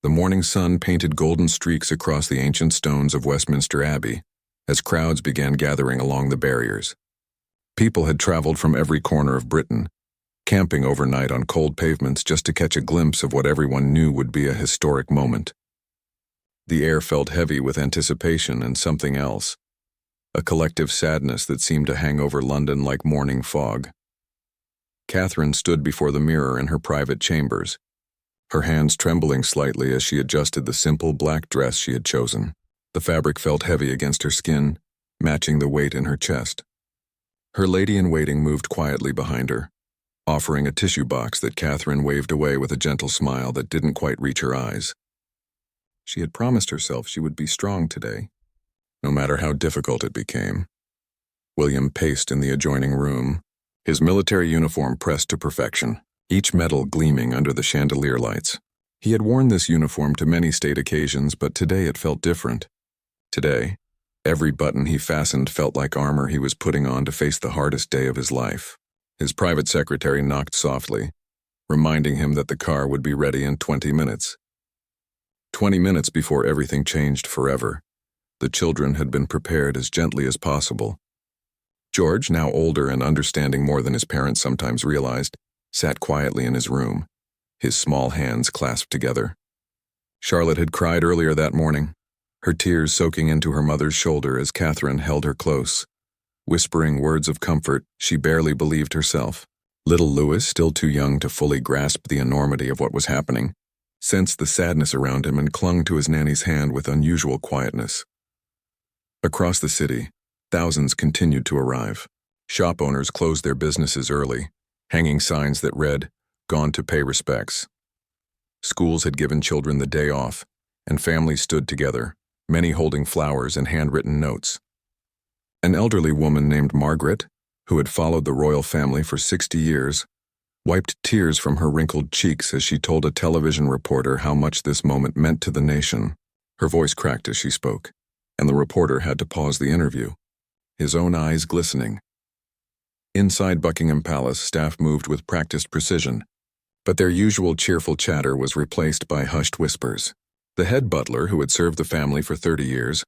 The morning sun painted golden streaks across the ancient stones of Westminster Abbey as crowds began gathering along the barriers. People had traveled from every corner of Britain, camping overnight on cold pavements just to catch a glimpse of what everyone knew would be a historic moment. The air felt heavy with anticipation and something else, a collective sadness that seemed to hang over London like morning fog. Catherine stood before the mirror in her private chambers, her hands trembling slightly as she adjusted the simple black dress she had chosen. The fabric felt heavy against her skin, matching the weight in her chest. Her lady-in-waiting moved quietly behind her, offering a tissue box that Catherine waved away with a gentle smile that didn't quite reach her eyes. She had promised herself she would be strong today, no matter how difficult it became. William paced in the adjoining room, his military uniform pressed to perfection, each metal gleaming under the chandelier lights. He had worn this uniform to many state occasions, but today it felt different. Today, every button he fastened felt like armor he was putting on to face the hardest day of his life. His private secretary knocked softly, reminding him that the car would be ready in 20 minutes. 20 minutes before everything changed forever. The children had been prepared as gently as possible. George, now older and understanding more than his parents sometimes realized, sat quietly in his room, his small hands clasped together. Charlotte had cried earlier that morning, her tears soaking into her mother's shoulder as Catherine held her close, whispering words of comfort she barely believed herself. Little Louis, still too young to fully grasp the enormity of what was happening, sensed the sadness around him and clung to his nanny's hand with unusual quietness. Across the city, thousands continued to arrive. Shop owners closed their businesses early, hanging signs that read, "Gone to pay respects." Schools had given children the day off, and families stood together, many holding flowers and handwritten notes. An elderly woman named Margaret, who had followed the royal family for 60 years, wiped tears from her wrinkled cheeks as she told a television reporter how much this moment meant to the nation. Her voice cracked as she spoke, and the reporter had to pause the interview, his own eyes glistening. Inside Buckingham Palace, staff moved with practiced precision, but their usual cheerful chatter was replaced by hushed whispers. The head butler, who had served the family for 30 years,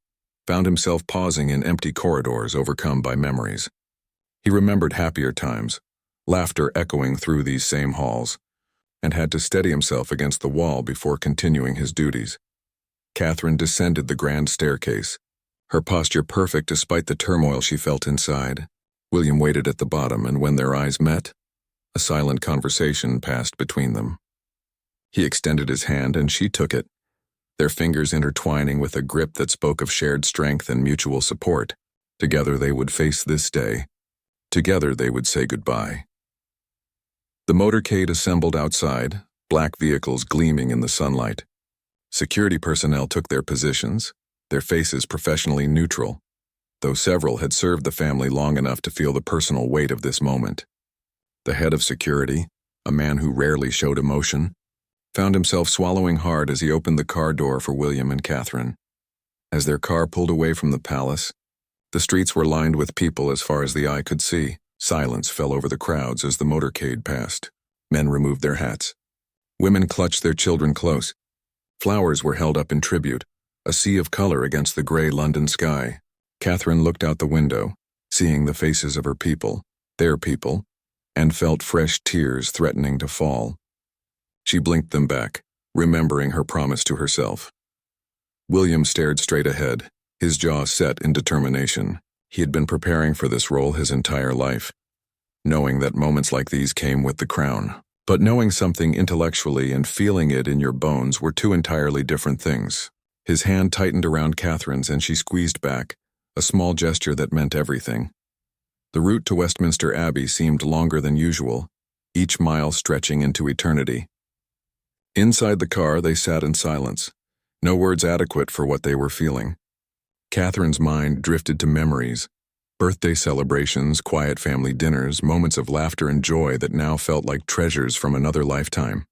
found himself pausing in empty corridors overcome by memories. He remembered happier times, laughter echoing through these same halls, and had to steady himself against the wall before continuing his duties. Catherine descended the grand staircase, her posture perfect despite the turmoil she felt inside. William waited at the bottom, and when their eyes met, a silent conversation passed between them. He extended his hand and she took it, their fingers intertwining with a grip that spoke of shared strength and mutual support. Together they would face this day. Together they would say goodbye. The motorcade assembled outside, black vehicles gleaming in the sunlight. Security personnel took their positions, their faces professionally neutral, though several had served the family long enough to feel the personal weight of this moment. The head of security, a man who rarely showed emotion, found himself swallowing hard as he opened the car door for William and Catherine. As their car pulled away from the palace, the streets were lined with people as far as the eye could see. Silence fell over the crowds as the motorcade passed. Men removed their hats. Women clutched their children close. Flowers were held up in tribute, a sea of color against the gray London sky. Catherine looked out the window, seeing the faces of her people, their people, and felt fresh tears threatening to fall. She blinked them back, remembering her promise to herself. William stared straight ahead, his jaw set in determination. He had been preparing for this role his entire life, knowing that moments like these came with the crown. But knowing something intellectually and feeling it in your bones were two entirely different things. His hand tightened around Catherine's and she squeezed back, a small gesture that meant everything. The route to Westminster Abbey seemed longer than usual, each mile stretching into eternity. Inside the car, they sat in silence, no words adequate for what they were feeling. Catherine's mind drifted to memories, birthday celebrations, quiet family dinners, moments of laughter and joy that now felt like treasures from another lifetime.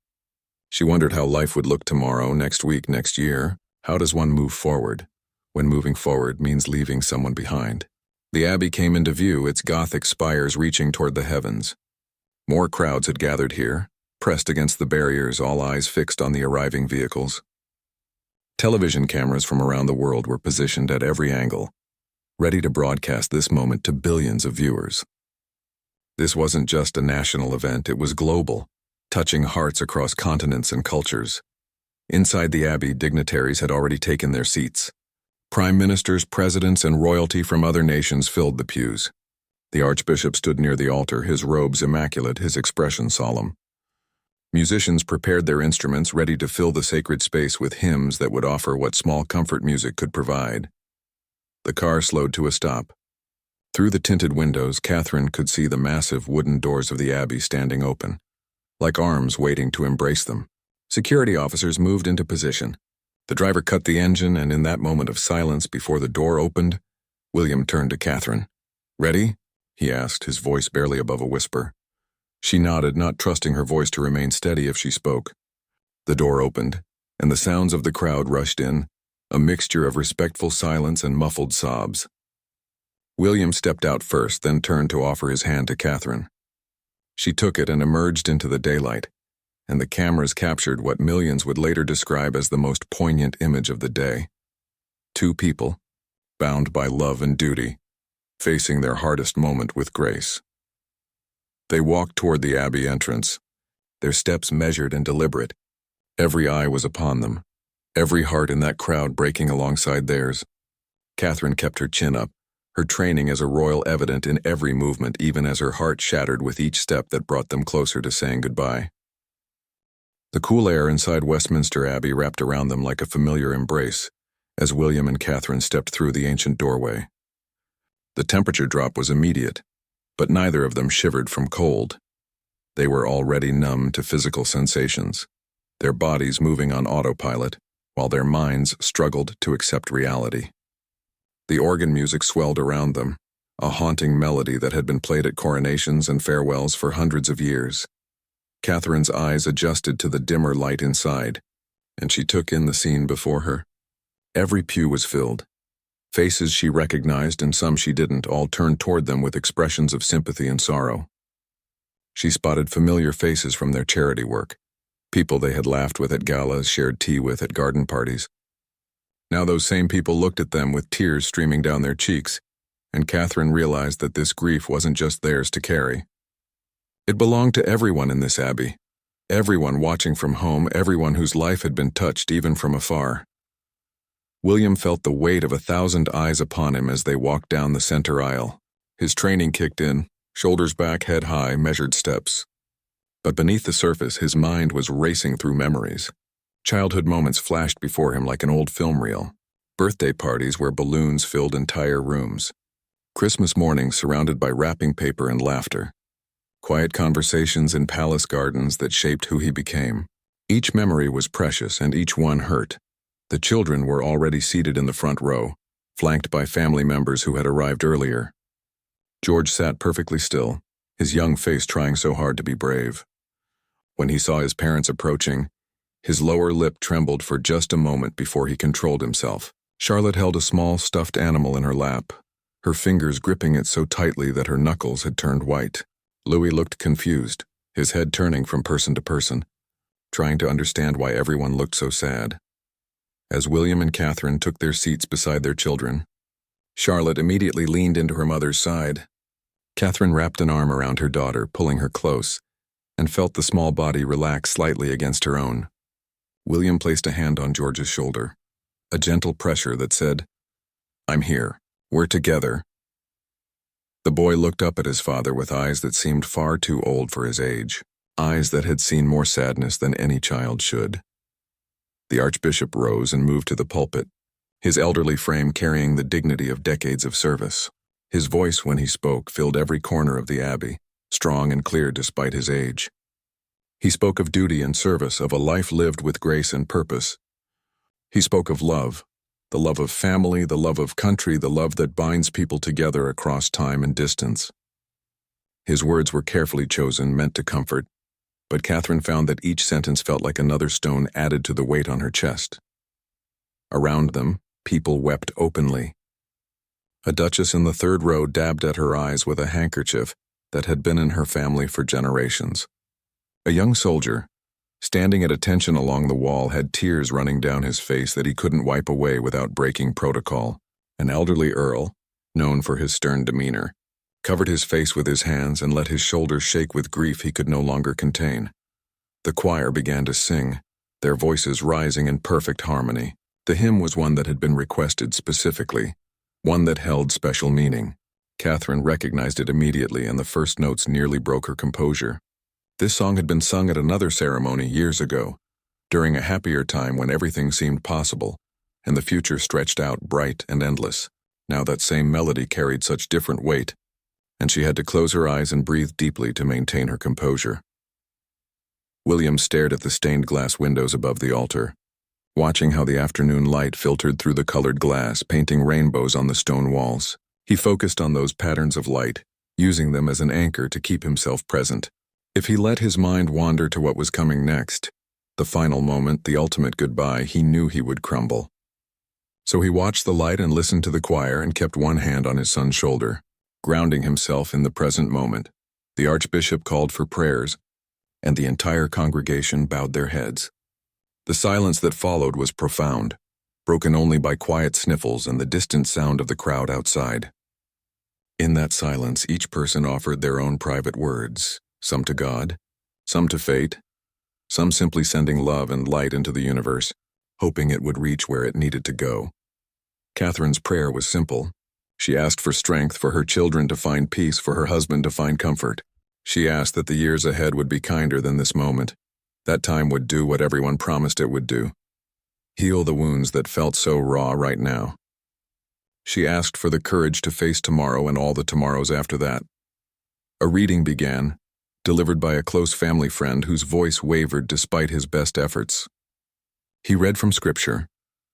She wondered how life would look tomorrow, next week, next year. How does one move forward, when moving forward means leaving someone behind? The Abbey came into view, its Gothic spires reaching toward the heavens. More crowds had gathered here, pressed against the barriers, all eyes fixed on the arriving vehicles. Television cameras from around the world were positioned at every angle, ready to broadcast this moment to billions of viewers. This wasn't just a national event, it was global, touching hearts across continents and cultures. Inside the Abbey, dignitaries had already taken their seats. Prime ministers, presidents, and royalty from other nations filled the pews. The Archbishop stood near the altar, his robes immaculate, his expression solemn. Musicians prepared their instruments, ready to fill the sacred space with hymns that would offer what small comfort music could provide. The car slowed to a stop. Through the tinted windows, Catherine could see the massive wooden doors of the Abbey standing open, like arms waiting to embrace them. Security officers moved into position. The driver cut the engine, and in that moment of silence before the door opened, William turned to Catherine. "Ready?" he asked, his voice barely above a whisper. She nodded, not trusting her voice to remain steady if she spoke. The door opened, and the sounds of the crowd rushed in, a mixture of respectful silence and muffled sobs. William stepped out first, then turned to offer his hand to Catherine. She took it and emerged into the daylight, and the cameras captured what millions would later describe as the most poignant image of the day. Two people, bound by love and duty, facing their hardest moment with grace. They walked toward the Abbey entrance, their steps measured and deliberate. Every eye was upon them, every heart in that crowd breaking alongside theirs. Catherine kept her chin up, her training as a royal evident in every movement, even as her heart shattered with each step that brought them closer to saying goodbye. The cool air inside Westminster Abbey wrapped around them like a familiar embrace as William and Catherine stepped through the ancient doorway. The temperature drop was immediate, but neither of them shivered from cold. They were already numb to physical sensations, their bodies moving on autopilot, while their minds struggled to accept reality. The organ music swelled around them, a haunting melody that had been played at coronations and farewells for hundreds of years. Catherine's eyes adjusted to the dimmer light inside, and she took in the scene before her. Every pew was filled. Faces she recognized and some she didn't, all turned toward them with expressions of sympathy and sorrow. She spotted familiar faces from their charity work, people they had laughed with at galas, shared tea with at garden parties. Now those same people looked at them with tears streaming down their cheeks, and Catherine realized that this grief wasn't just theirs to carry. It belonged to everyone in this Abbey, everyone watching from home, everyone whose life had been touched even from afar. William felt the weight of 1,000 eyes upon him as they walked down the center aisle. His training kicked in, shoulders back, head high, measured steps. But beneath the surface, his mind was racing through memories. Childhood moments flashed before him like an old film reel. Birthday parties where balloons filled entire rooms. Christmas mornings surrounded by wrapping paper and laughter. Quiet conversations in palace gardens that shaped who he became. Each memory was precious and each one hurt. The children were already seated in the front row, flanked by family members who had arrived earlier. George sat perfectly still, his young face trying so hard to be brave. When he saw his parents approaching, his lower lip trembled for just a moment before he controlled himself. Charlotte held a small stuffed animal in her lap, her fingers gripping it so tightly that her knuckles had turned white. Louis looked confused, his head turning from person to person, trying to understand why everyone looked so sad. As William and Catherine took their seats beside their children, Charlotte immediately leaned into her mother's side. Catherine wrapped an arm around her daughter, pulling her close, and felt the small body relax slightly against her own. William placed a hand on George's shoulder, a gentle pressure that said, "I'm here. We're together." The boy looked up at his father with eyes that seemed far too old for his age, eyes that had seen more sadness than any child should. The Archbishop rose and moved to the pulpit, his elderly frame carrying the dignity of decades of service. His voice, when he spoke, filled every corner of the Abbey, strong and clear despite his age. He spoke of duty and service, of a life lived with grace and purpose. He spoke of love, the love of family, the love of country, the love that binds people together across time and distance. His words were carefully chosen, meant to comfort, but Catherine found that each sentence felt like another stone added to the weight on her chest. Around them, people wept openly. A duchess in the third row dabbed at her eyes with a handkerchief that had been in her family for generations. A young soldier, Standing at attention along the wall, had tears running down his face that he couldn't wipe away without breaking protocol. An elderly earl, known for his stern demeanor, covered his face with his hands and let his shoulders shake with grief he could no longer contain. The choir began to sing, their voices rising in perfect harmony. The hymn was one that had been requested specifically, one that held special meaning. Catherine recognized it immediately, and the first notes nearly broke her composure. This song had been sung at another ceremony years ago, during a happier time when everything seemed possible, and the future stretched out bright and endless. Now that same melody carried such different weight, and she had to close her eyes and breathe deeply to maintain her composure. William stared at the stained glass windows above the altar, watching how the afternoon light filtered through the colored glass, painting rainbows on the stone walls. He focused on those patterns of light, using them as an anchor to keep himself present. If he let his mind wander to what was coming next, the final moment, the ultimate goodbye, he knew he would crumble. So he watched the light and listened to the choir and kept one hand on his son's shoulder, grounding himself in the present moment. The archbishop called for prayers, and the entire congregation bowed their heads. The silence that followed was profound, broken only by quiet sniffles and the distant sound of the crowd outside. In that silence, each person offered their own private words, some to God, some to fate, some simply sending love and light into the universe, hoping it would reach where it needed to go. Catherine's prayer was simple. She asked for strength, for her children to find peace, for her husband to find comfort. She asked that the years ahead would be kinder than this moment. That time would do what everyone promised it would do: heal the wounds that felt so raw right now. She asked for the courage to face tomorrow and all the tomorrows after that. A reading began, delivered by a close family friend whose voice wavered despite his best efforts. He read from Scripture,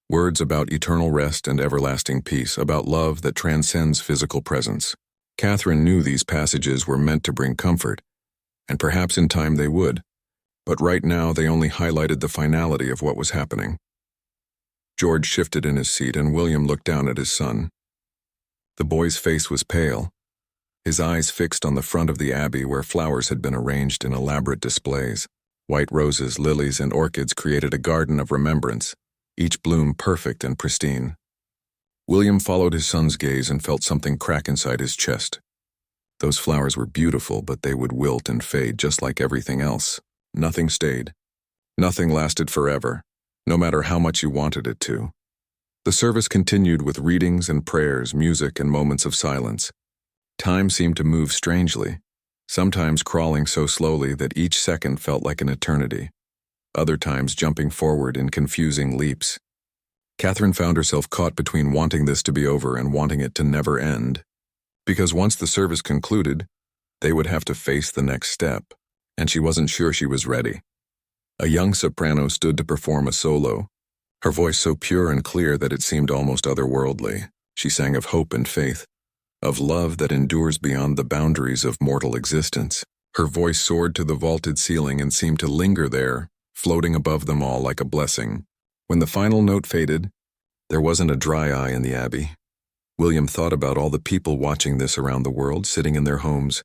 words about eternal rest and everlasting peace, about love that transcends physical presence. Catherine knew these passages were meant to bring comfort, and perhaps in time they would, but right now they only highlighted the finality of what was happening. George shifted in his seat, and William looked down at his son. The boy's face was pale, his eyes fixed on the front of the abbey where flowers had been arranged in elaborate displays. White roses, lilies, and orchids created a garden of remembrance, each bloom perfect and pristine. William followed his son's gaze and felt something crack inside his chest. Those flowers were beautiful, but they would wilt and fade just like everything else. Nothing stayed. Nothing lasted forever, no matter how much you wanted it to. The service continued with readings and prayers, music, and moments of silence. Time seemed to move strangely, sometimes crawling so slowly that each second felt like an eternity, other times jumping forward in confusing leaps. Catherine found herself caught between wanting this to be over and wanting it to never end, because once the service concluded, they would have to face the next step, and she wasn't sure she was ready. A young soprano stood to perform a solo, her voice so pure and clear that it seemed almost otherworldly. She sang of hope and faith, of love that endures beyond the boundaries of mortal existence. Her voice soared to the vaulted ceiling and seemed to linger there, floating above them all like a blessing. When the final note faded, there wasn't a dry eye in the abbey. William thought about all the people watching this around the world, sitting in their homes,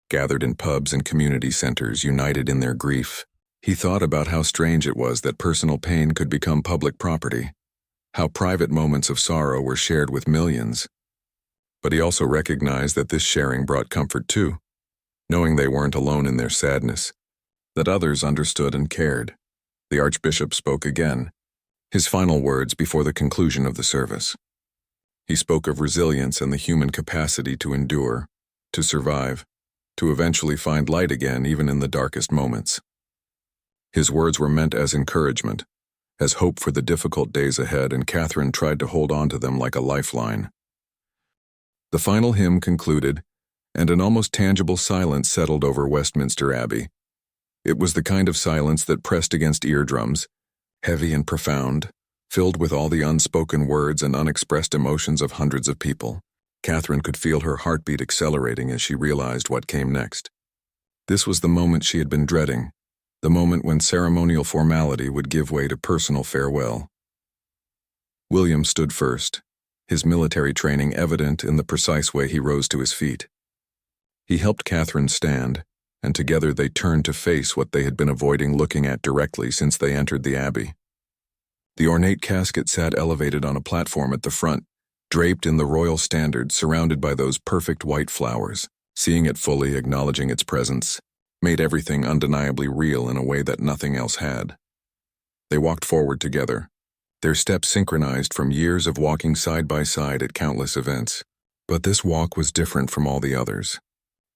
gathered in pubs and community centers, united in their grief. He thought about how strange it was that personal pain could become public property, how private moments of sorrow were shared with millions. But he also recognized that this sharing brought comfort too, knowing they weren't alone in their sadness, that others understood and cared. The Archbishop spoke again, his final words before the conclusion of the service. He spoke of resilience and the human capacity to endure, to survive, to eventually find light again even in the darkest moments. His words were meant as encouragement, as hope for the difficult days ahead, and Catherine tried to hold on to them like a lifeline. The final hymn concluded, and an almost tangible silence settled over Westminster Abbey. It was the kind of silence that pressed against eardrums, heavy and profound, filled with all the unspoken words and unexpressed emotions of hundreds of people. Catherine could feel her heartbeat accelerating as she realized what came next. This was the moment she had been dreading, the moment when ceremonial formality would give way to personal farewell. William stood first, his military training evident in the precise way he rose to his feet. He helped Catherine stand, and together they turned to face what they had been avoiding looking at directly since they entered the abbey. The ornate casket sat elevated on a platform at the front, draped in the royal standard, surrounded by those perfect white flowers. Seeing it fully, acknowledging its presence, made everything undeniably real in a way that nothing else had. They walked forward together, their steps synchronized from years of walking side by side at countless events. But this walk was different from all the others.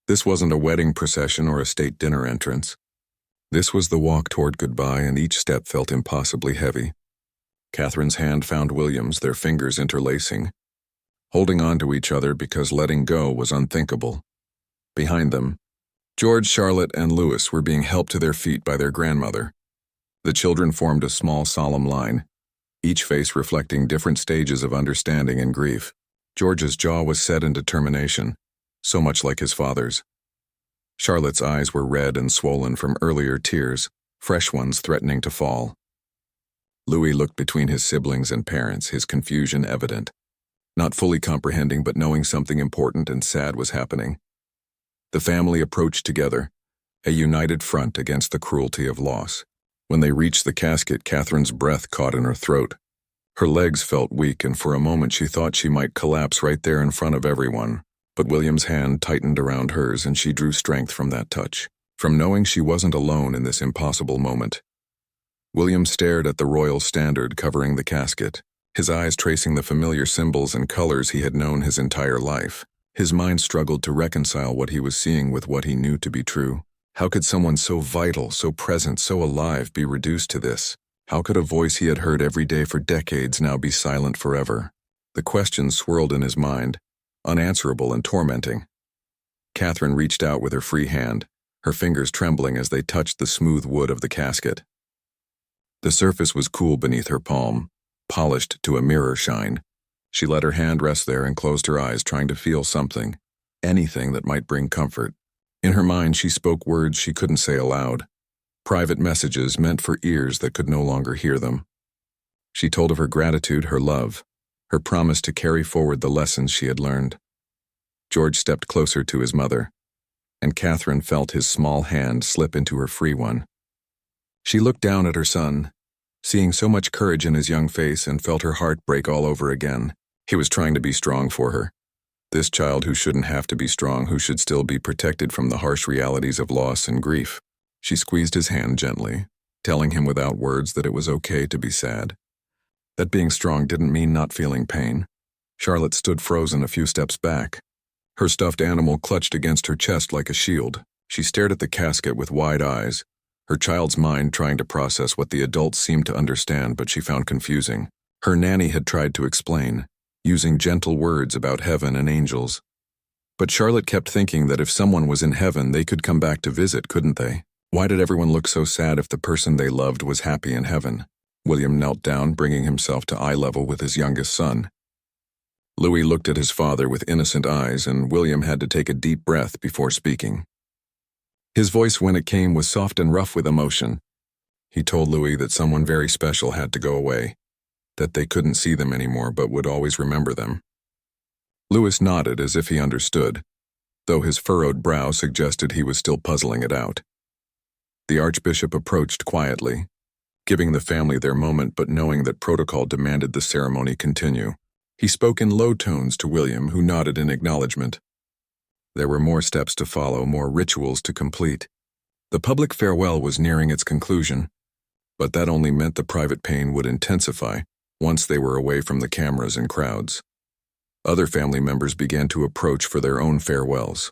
This wasn't a wedding procession or a state dinner entrance. This was the walk toward goodbye, and each step felt impossibly heavy. Catherine's hand found William's, their fingers interlacing, holding on to each other because letting go was unthinkable. Behind them, George, Charlotte, and Louis were being helped to their feet by their grandmother. The children formed a small, solemn line, each face reflecting different stages of understanding and grief. George's jaw was set in determination, so much like his father's. Charlotte's eyes were red and swollen from earlier tears, fresh ones threatening to fall. Louis looked between his siblings and parents, his confusion evident, not fully comprehending but knowing something important and sad was happening. The family approached together, a united front against the cruelty of loss. When they reached the casket, Catherine's breath caught in her throat. Her legs felt weak, and for a moment she thought she might collapse right there in front of everyone. But William's hand tightened around hers, and she drew strength from that touch, from knowing she wasn't alone in this impossible moment. William stared at the royal standard covering the casket, his eyes tracing the familiar symbols and colors he had known his entire life. His mind struggled to reconcile what he was seeing with what he knew to be true. How could someone so vital, so present, so alive be reduced to this? How could a voice he had heard every day for decades now be silent forever? The questions swirled in his mind, unanswerable and tormenting. Catherine reached out with her free hand, her fingers trembling as they touched the smooth wood of the casket. The surface was cool beneath her palm, polished to a mirror shine. She let her hand rest there and closed her eyes, trying to feel something, anything that might bring comfort. In her mind, she spoke words she couldn't say aloud, private messages meant for ears that could no longer hear them. She told of her gratitude, her love, her promise to carry forward the lessons she had learned. George stepped closer to his mother, and Catherine felt his small hand slip into her free one. She looked down at her son, seeing so much courage in his young face, and felt her heart break all over again. He was trying to be strong for her. This child who shouldn't have to be strong, who should still be protected from the harsh realities of loss and grief. She squeezed his hand gently, telling him without words that it was okay to be sad. That being strong didn't mean not feeling pain. Charlotte stood frozen a few steps back. Her stuffed animal clutched against her chest like a shield. She stared at the casket with wide eyes, her child's mind trying to process what the adults seemed to understand but she found confusing. Her nanny had tried to explain, using gentle words about heaven and angels. But Charlotte kept thinking that if someone was in heaven, they could come back to visit, couldn't they? Why did everyone look so sad if the person they loved was happy in heaven? William knelt down, bringing himself to eye level with his youngest son. Louis looked at his father with innocent eyes, and William had to take a deep breath before speaking. His voice, when it came, was soft and rough with emotion. He told Louis that someone very special had to go away, that they couldn't see them anymore but would always remember them. Louis nodded as if he understood, though his furrowed brow suggested he was still puzzling it out. The Archbishop approached quietly, giving the family their moment but knowing that protocol demanded the ceremony continue. He spoke in low tones to William, who nodded in acknowledgement. There were more steps to follow, more rituals to complete. The public farewell was nearing its conclusion, but that only meant the private pain would intensify once they were away from the cameras and crowds. Other family members began to approach for their own farewells.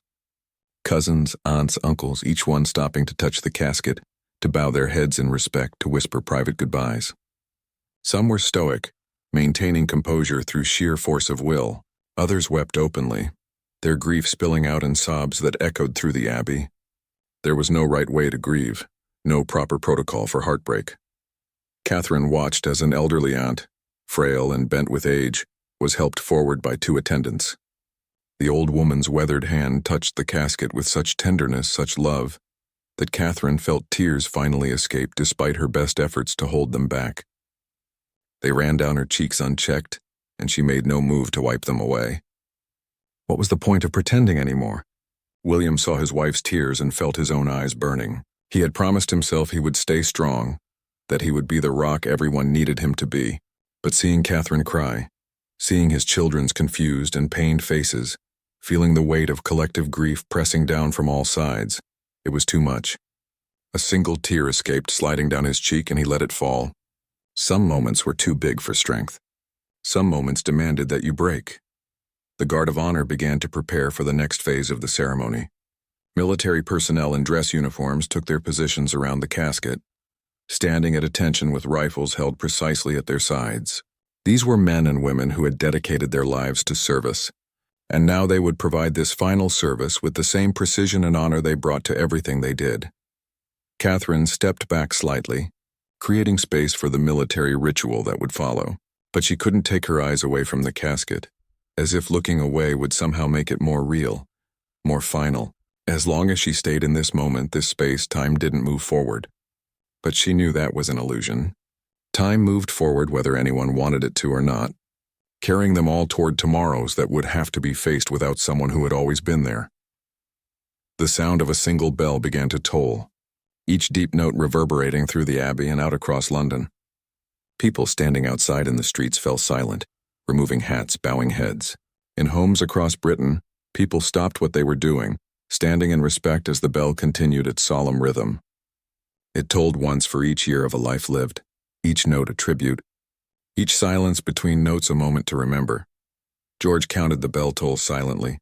Cousins, aunts, uncles, each one stopping to touch the casket, to bow their heads in respect, to whisper private goodbyes. Some were stoic, maintaining composure through sheer force of will. Others wept openly, their grief spilling out in sobs that echoed through the abbey. There was no right way to grieve, no proper protocol for heartbreak. Catherine watched as an elderly aunt, frail and bent with age, was helped forward by two attendants. The old woman's weathered hand touched the casket with such tenderness, such love, that Catherine felt tears finally escape despite her best efforts to hold them back. They ran down her cheeks unchecked, and she made no move to wipe them away. What was the point of pretending anymore? William saw his wife's tears and felt his own eyes burning. He had promised himself he would stay strong, that he would be the rock everyone needed him to be. But seeing Catherine cry, seeing his children's confused and pained faces, feeling the weight of collective grief pressing down from all sides, it was too much. A single tear escaped, sliding down his cheek, and he let it fall. Some moments were too big for strength. Some moments demanded that you break. The Guard of Honor began to prepare for the next phase of the ceremony. Military personnel in dress uniforms took their positions around the casket, standing at attention with rifles held precisely at their sides. These were men and women who had dedicated their lives to service, and now they would provide this final service with the same precision and honor they brought to everything they did. Catherine stepped back slightly, creating space for the military ritual that would follow, but she couldn't take her eyes away from the casket, as if looking away would somehow make it more real, more final. As long as she stayed in this moment, this space, time didn't move forward. But she knew that was an illusion. Time moved forward whether anyone wanted it to or not, carrying them all toward tomorrows that would have to be faced without someone who had always been there. The sound of a single bell began to toll, each deep note reverberating through the Abbey and out across London. People standing outside in the streets fell silent, removing hats, bowing heads. In homes across Britain, people stopped what they were doing, standing in respect as the bell continued its solemn rhythm. It tolled once for each year of a life lived, each note a tribute, each silence between notes a moment to remember. George counted the bell toll silently,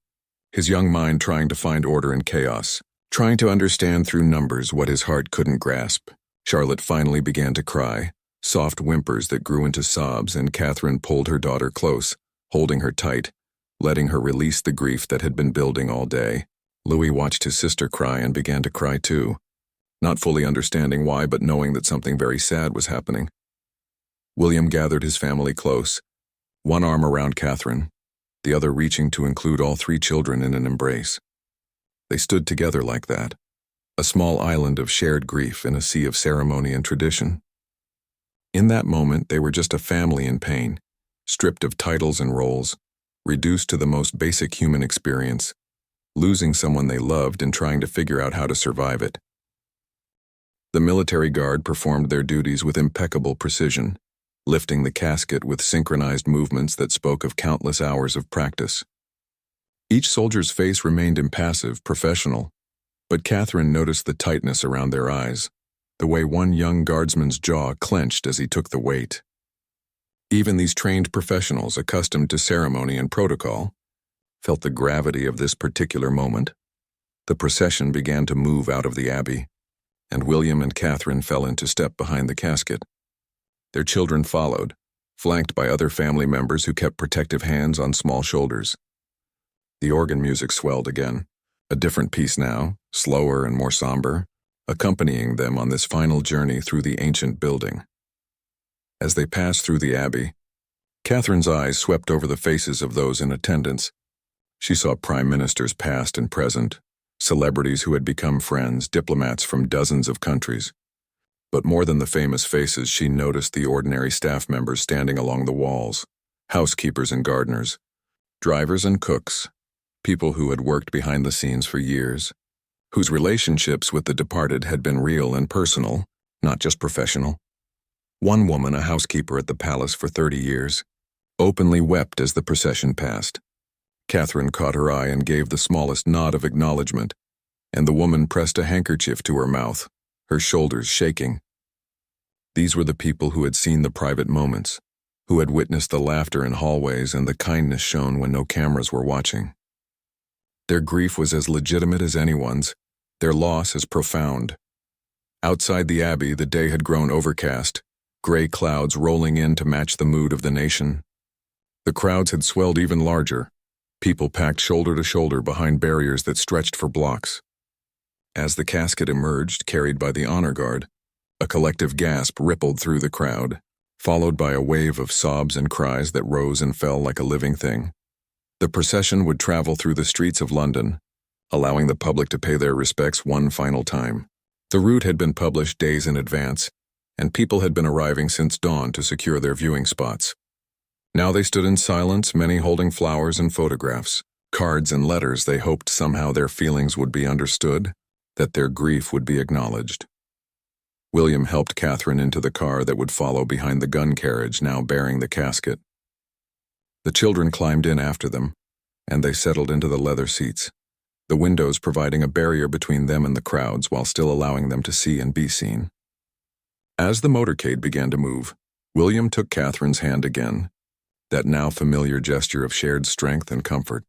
his young mind trying to find order in chaos, trying to understand through numbers what his heart couldn't grasp. Charlotte finally began to cry, soft whimpers that grew into sobs, and Catherine pulled her daughter close, holding her tight, letting her release the grief that had been building all day. Louis watched his sister cry and began to cry too, not fully understanding why, but knowing that something very sad was happening. William gathered his family close, one arm around Catherine, the other reaching to include all three children in an embrace. They stood together like that, a small island of shared grief in a sea of ceremony and tradition. In that moment, they were just a family in pain, stripped of titles and roles, reduced to the most basic human experience, losing someone they loved and trying to figure out how to survive it. The military guard performed their duties with impeccable precision, lifting the casket with synchronized movements that spoke of countless hours of practice. Each soldier's face remained impassive, professional, but Catherine noticed the tightness around their eyes, the way one young guardsman's jaw clenched as he took the weight. Even these trained professionals, accustomed to ceremony and protocol, felt the gravity of this particular moment. The procession began to move out of the Abbey, and William and Catherine fell into step behind the casket. Their children followed, flanked by other family members who kept protective hands on small shoulders. The organ music swelled again, a different piece now, slower and more somber, accompanying them on this final journey through the ancient building. As they passed through the Abbey, Catherine's eyes swept over the faces of those in attendance. She saw prime ministers past and present, celebrities who had become friends, diplomats from dozens of countries. But more than the famous faces, she noticed the ordinary staff members standing along the walls, housekeepers and gardeners, drivers and cooks, people who had worked behind the scenes for years, whose relationships with the departed had been real and personal, not just professional. One woman, a housekeeper at the palace for 30 years, openly wept as the procession passed. Catherine caught her eye and gave the smallest nod of acknowledgement, and the woman pressed a handkerchief to her mouth, her shoulders shaking. These were the people who had seen the private moments, who had witnessed the laughter in hallways and the kindness shown when no cameras were watching. Their grief was as legitimate as anyone's, their loss as profound. Outside the Abbey, the day had grown overcast, gray clouds rolling in to match the mood of the nation. The crowds had swelled even larger, people packed shoulder to shoulder behind barriers that stretched for blocks. As the casket emerged, carried by the honor guard, a collective gasp rippled through the crowd, followed by a wave of sobs and cries that rose and fell like a living thing. The procession would travel through the streets of London, allowing the public to pay their respects one final time. The route had been published days in advance, and people had been arriving since dawn to secure their viewing spots. Now they stood in silence, many holding flowers and photographs, Cards and letters. They hoped somehow their feelings would be understood, that their grief would be acknowledged. William helped Catherine into the car that would follow behind the gun carriage now bearing the casket. The children climbed in after them, and they settled into the leather seats, the windows providing a barrier between them and the crowds while still allowing them to see and be seen. As the motorcade began to move, William took Catherine's hand again, that now familiar gesture of shared strength and comfort.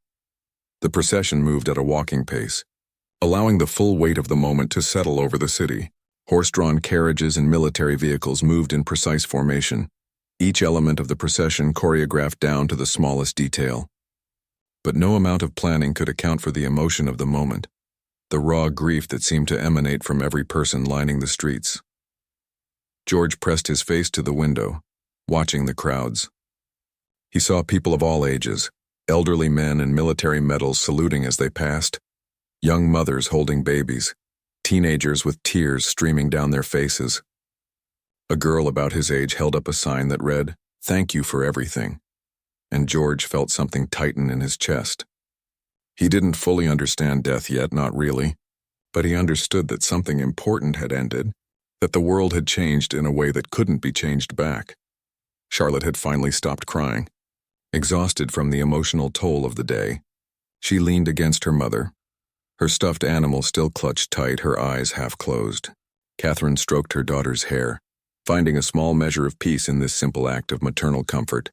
The procession moved at a walking pace, allowing the full weight of the moment to settle over the city. Horse-drawn carriages and military vehicles moved in precise formation, each element of the procession choreographed down to the smallest detail. But no amount of planning could account for the emotion of the moment, the raw grief that seemed to emanate from every person lining the streets. George pressed his face to the window, watching the crowds. He saw people of all ages, elderly men in military medals saluting as they passed, young mothers holding babies, teenagers with tears streaming down their faces. A girl about his age held up a sign that read, "Thank you for everything," and George felt something tighten in his chest. He didn't fully understand death yet, not really, but he understood that something important had ended, that the world had changed in a way that couldn't be changed back. Charlotte had finally stopped crying. Exhausted from the emotional toll of the day, she leaned against her mother, her stuffed animal still clutched tight, her eyes half closed. Catherine stroked her daughter's hair, finding a small measure of peace in this simple act of maternal comfort.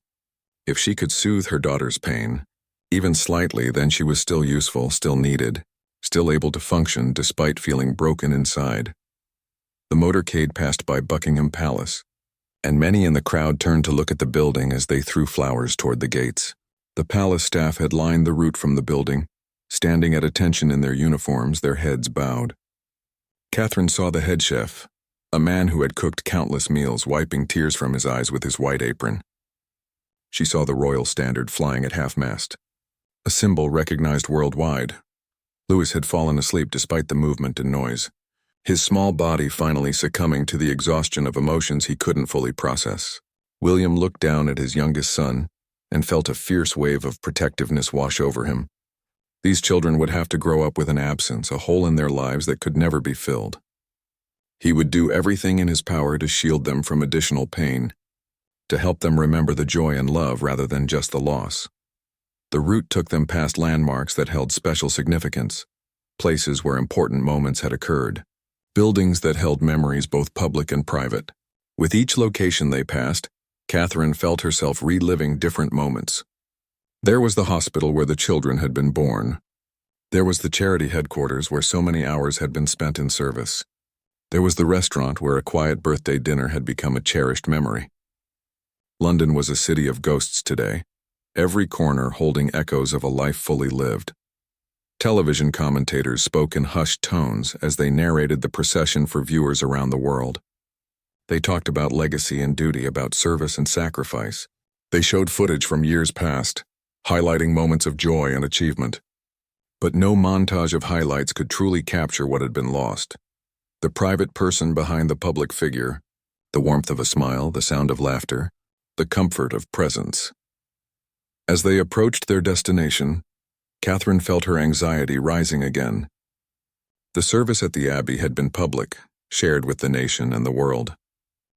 If she could soothe her daughter's pain, even slightly, then she was still useful, still needed, still able to function despite feeling broken inside. The motorcade passed by Buckingham Palace, and many in the crowd turned to look at the building as they threw flowers toward the gates. The palace staff had lined the route from the building, standing at attention in their uniforms, their heads bowed. Catherine saw the head chef, a man who had cooked countless meals, wiping tears from his eyes with his white apron. She saw the royal standard flying at half-mast, a symbol recognized worldwide. Louis had fallen asleep despite the movement and noise, his small body finally succumbing to the exhaustion of emotions he couldn't fully process. William looked down at his youngest son and felt a fierce wave of protectiveness wash over him. These children would have to grow up with an absence, a hole in their lives that could never be filled. He would do everything in his power to shield them from additional pain, to help them remember the joy and love rather than just the loss. The route took them past landmarks that held special significance, places where important moments had occurred, buildings that held memories both public and private. With each location they passed, Catherine felt herself reliving different moments. There was the hospital where the children had been born. There was the charity headquarters where so many hours had been spent in service. There was the restaurant where a quiet birthday dinner had become a cherished memory. London was a city of ghosts today, every corner holding echoes of a life fully lived. Television commentators spoke in hushed tones as they narrated the procession for viewers around the world. They talked about legacy and duty, about service and sacrifice. They showed footage from years past, highlighting moments of joy and achievement. But no montage of highlights could truly capture what had been lost. The private person behind the public figure, the warmth of a smile, the sound of laughter, the comfort of presence. As they approached their destination, Catherine felt her anxiety rising again. The service at the Abbey had been public, shared with the nation and the world.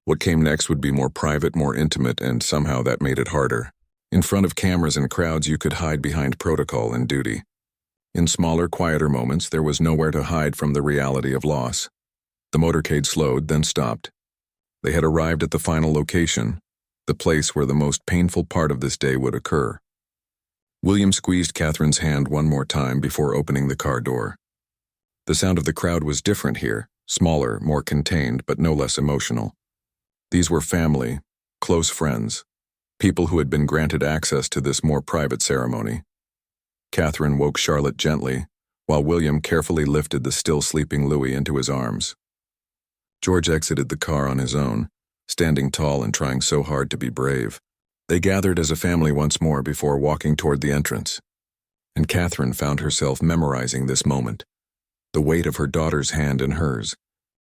What came next would be more private, more intimate, and somehow that made it harder. In front of cameras and crowds, you could hide behind protocol and duty. In smaller, quieter moments, there was nowhere to hide from the reality of loss. The motorcade slowed, then stopped. They had arrived at the final location, the place where the most painful part of this day would occur. William squeezed Catherine's hand one more time before opening the car door. The sound of the crowd was different here, smaller, more contained, but no less emotional. These were family, close friends, people who had been granted access to this more private ceremony. Catherine woke Charlotte gently, while William carefully lifted the still sleeping Louis into his arms. George exited the car on his own, standing tall and trying so hard to be brave. They gathered as a family once more before walking toward the entrance. And Catherine found herself memorizing this moment, the weight of her daughter's hand in hers,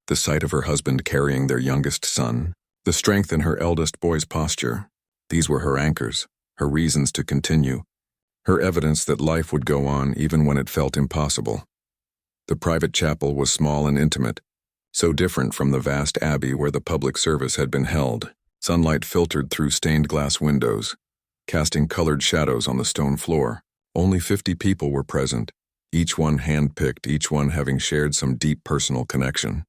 the sight of her husband carrying their youngest son, the strength in her eldest boy's posture. These were her anchors, her reasons to continue, her evidence that life would go on even when it felt impossible. The private chapel was small and intimate, so different from the vast abbey where the public service had been held. Sunlight filtered through stained glass windows, casting colored shadows on the stone floor. Only 50 people were present, each one hand-picked, each one having shared some deep personal connection.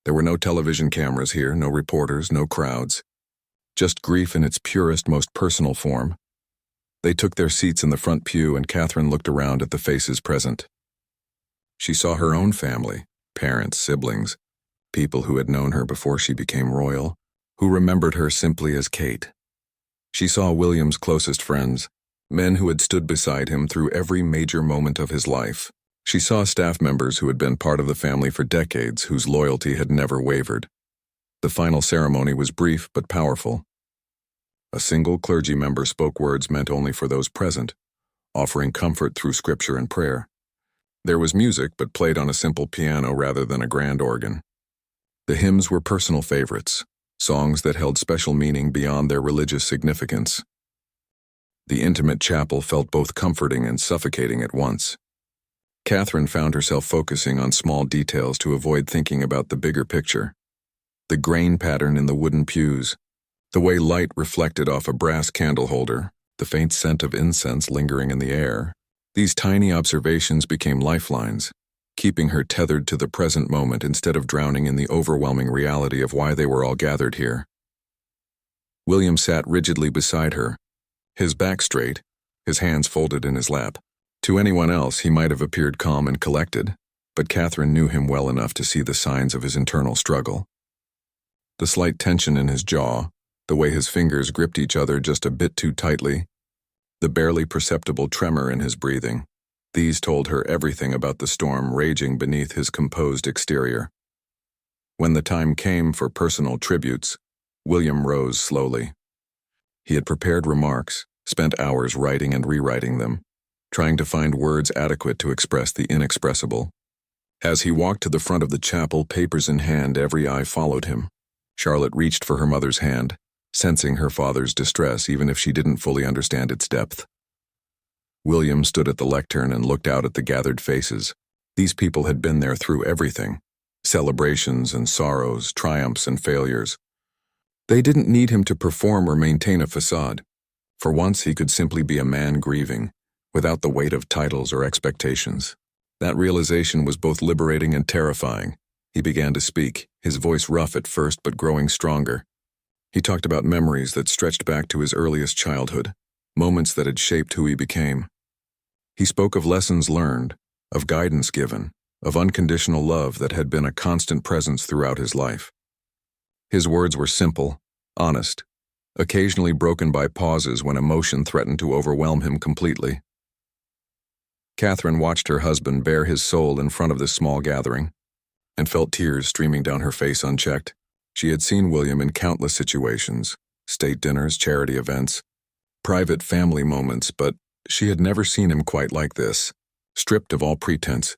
There were no television cameras here, no reporters, no crowds. Just grief in its purest, most personal form. They took their seats in the front pew, and Catherine looked around at the faces present. She saw her own family, parents, siblings, people who had known her before she became royal, who remembered her simply as Kate. She saw William's closest friends, men who had stood beside him through every major moment of his life. She saw staff members who had been part of the family for decades, whose loyalty had never wavered. The final ceremony was brief but powerful. A single clergy member spoke words meant only for those present, offering comfort through scripture and prayer. There was music, but played on a simple piano rather than a grand organ. The hymns were personal favorites, songs that held special meaning beyond their religious significance. The intimate chapel felt both comforting and suffocating at once. Catherine found herself focusing on small details to avoid thinking about the bigger picture. The grain pattern in the wooden pews, the way light reflected off a brass candle holder, the faint scent of incense lingering in the air. These tiny observations became lifelines, keeping her tethered to the present moment instead of drowning in the overwhelming reality of why they were all gathered here. William sat rigidly beside her, his back straight, his hands folded in his lap. To anyone else, he might have appeared calm and collected, but Catherine knew him well enough to see the signs of his internal struggle. The slight tension in his jaw, the way his fingers gripped each other just a bit too tightly, the barely perceptible tremor in his breathing. These told her everything about the storm raging beneath his composed exterior. When the time came for personal tributes, William rose slowly. He had prepared remarks, spent hours writing and rewriting them, trying to find words adequate to express the inexpressible. As he walked to the front of the chapel, papers in hand, every eye followed him. Charlotte reached for her mother's hand, sensing her father's distress even if she didn't fully understand its depth. William stood at the lectern and looked out at the gathered faces. These people had been there through everything, celebrations and sorrows, triumphs and failures. They didn't need him to perform or maintain a facade. For once he could simply be a man grieving, without the weight of titles or expectations. That realization was both liberating and terrifying. He began to speak, his voice rough at first but growing stronger. He talked about memories that stretched back to his earliest childhood, moments that had shaped who he became. He spoke of lessons learned, of guidance given, of unconditional love that had been a constant presence throughout his life. His words were simple, honest, occasionally broken by pauses when emotion threatened to overwhelm him completely. Catherine watched her husband bare his soul in front of this small gathering, and felt tears streaming down her face unchecked. She had seen William in countless situations, state dinners, charity events, private family moments, but she had never seen him quite like this, stripped of all pretense,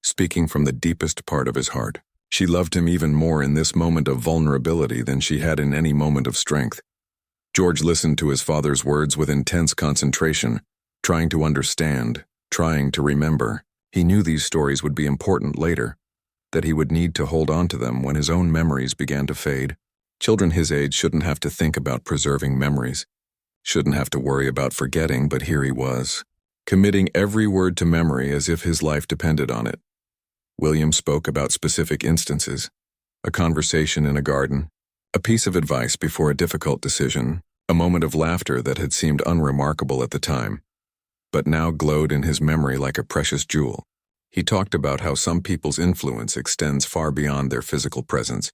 speaking from the deepest part of his heart. She loved him even more in this moment of vulnerability than she had in any moment of strength. George listened to his father's words with intense concentration, trying to understand, trying to remember. He knew these stories would be important later, that he would need to hold on to them when his own memories began to fade. Children his age shouldn't have to think about preserving memories, shouldn't have to worry about forgetting, but here he was, committing every word to memory as if his life depended on it. William spoke about specific instances, a conversation in a garden, a piece of advice before a difficult decision, a moment of laughter that had seemed unremarkable at the time, but now glowed in his memory like a precious jewel. He talked about how some people's influence extends far beyond their physical presence,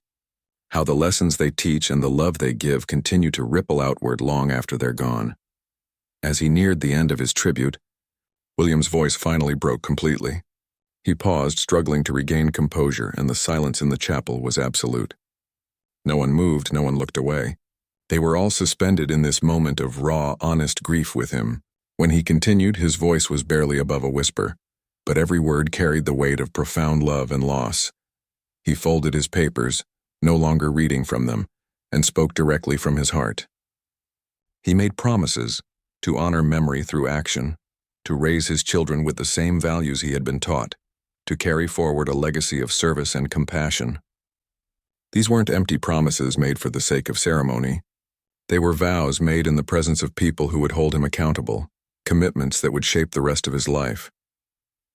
how the lessons they teach and the love they give continue to ripple outward long after they're gone. As he neared the end of his tribute, William's voice finally broke completely. He paused, struggling to regain composure, and the silence in the chapel was absolute. No one moved, no one looked away. They were all suspended in this moment of raw, honest grief with him. When he continued, his voice was barely above a whisper, but every word carried the weight of profound love and loss. He folded his papers, no longer reading from them, and spoke directly from his heart. He made promises, to honor memory through action, to raise his children with the same values he had been taught, to carry forward a legacy of service and compassion. These weren't empty promises made for the sake of ceremony. They were vows made in the presence of people who would hold him accountable, commitments that would shape the rest of his life.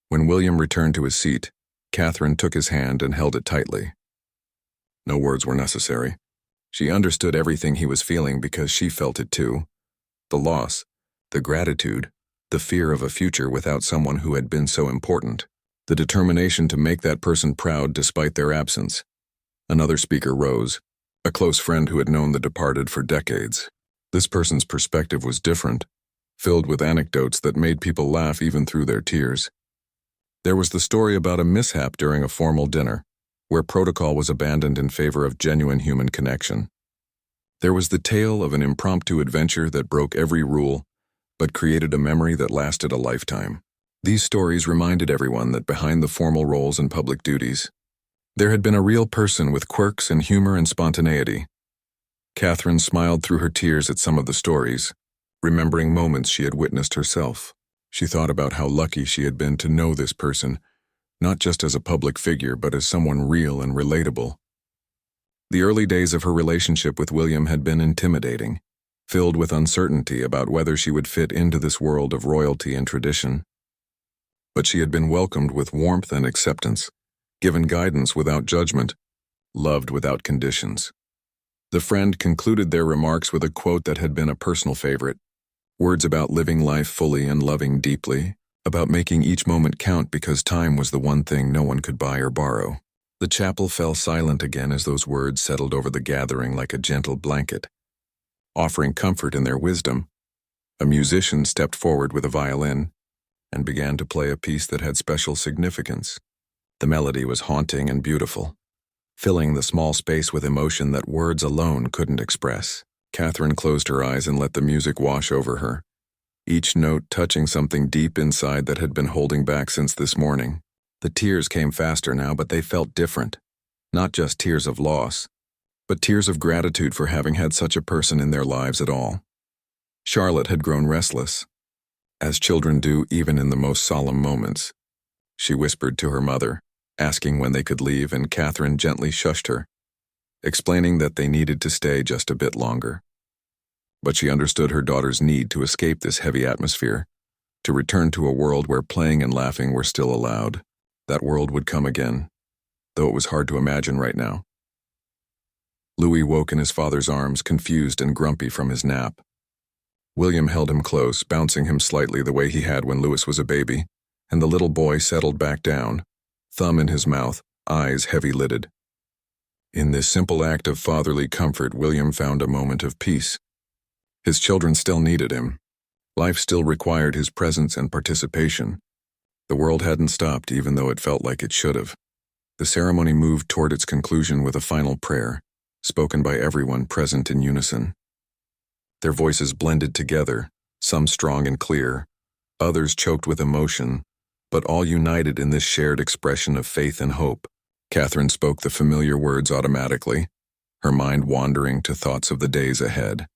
When William returned to his seat, Catherine took his hand and held it tightly. No words were necessary. She understood everything he was feeling because she felt it too. The loss, the gratitude, the fear of a future without someone who had been so important, the determination to make that person proud despite their absence. Another speaker rose, a close friend who had known the departed for decades. This person's perspective was different, filled with anecdotes that made people laugh even through their tears. There was the story about a mishap during a formal dinner, where protocol was abandoned in favor of genuine human connection. There was the tale of an impromptu adventure that broke every rule, but created a memory that lasted a lifetime. These stories reminded everyone that behind the formal roles and public duties, there had been a real person with quirks and humor and spontaneity. Catherine smiled through her tears at some of the stories, remembering moments she had witnessed herself. She thought about how lucky she had been to know this person, not just as a public figure but as someone real and relatable. The early days of her relationship with William had been intimidating, filled with uncertainty about whether she would fit into this world of royalty and tradition. But she had been welcomed with warmth and acceptance, given guidance without judgment, loved without conditions. The friend concluded their remarks with a quote that had been a personal favorite. Words about living life fully and loving deeply, about making each moment count because time was the one thing no one could buy or borrow. The chapel fell silent again as those words settled over the gathering like a gentle blanket. Offering comfort in their wisdom, a musician stepped forward with a violin and began to play a piece that had special significance. The melody was haunting and beautiful, filling the small space with emotion that words alone couldn't express. Catherine closed her eyes and let the music wash over her, each note touching something deep inside that had been holding back since this morning. The tears came faster now, but they felt different. Not just tears of loss, but tears of gratitude for having had such a person in their lives at all. Charlotte had grown restless, as children do even in the most solemn moments. She whispered to her mother, asking when they could leave, and Catherine gently shushed her, explaining that they needed to stay just a bit longer. But she understood her daughter's need to escape this heavy atmosphere, to return to a world where playing and laughing were still allowed. That world would come again, though it was hard to imagine right now. Louis woke in his father's arms, confused and grumpy from his nap. William held him close, bouncing him slightly the way he had when Louis was a baby, and the little boy settled back down, thumb in his mouth, eyes heavy-lidded. In this simple act of fatherly comfort, William found a moment of peace. His children still needed him. Life still required his presence and participation. The world hadn't stopped, even though it felt like it should have. The ceremony moved toward its conclusion with a final prayer, spoken by everyone present in unison. Their voices blended together, some strong and clear, others choked with emotion, but all united in this shared expression of faith and hope. Catherine spoke the familiar words automatically, her mind wandering to thoughts of the days ahead.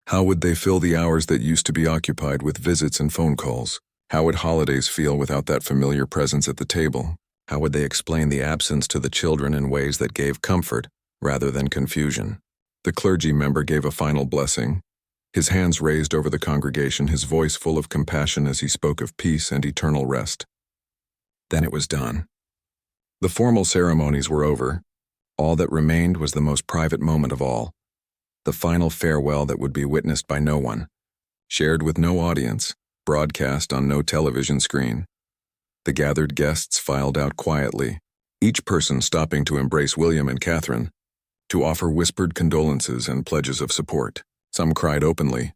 How would they fill the hours that used to be occupied with visits and phone calls? How would holidays feel without that familiar presence at the table? How would they explain the absence to the children in ways that gave comfort rather than confusion? The clergy member gave a final blessing, his hands raised over the congregation, his voice full of compassion as he spoke of peace and eternal rest. Then it was done. The formal ceremonies were over. All that remained was the most private moment of all, the final farewell that would be witnessed by no one, shared with no audience, broadcast on no television screen. The gathered guests filed out quietly, each person stopping to embrace William and Catherine, to offer whispered condolences and pledges of support. Some cried openly,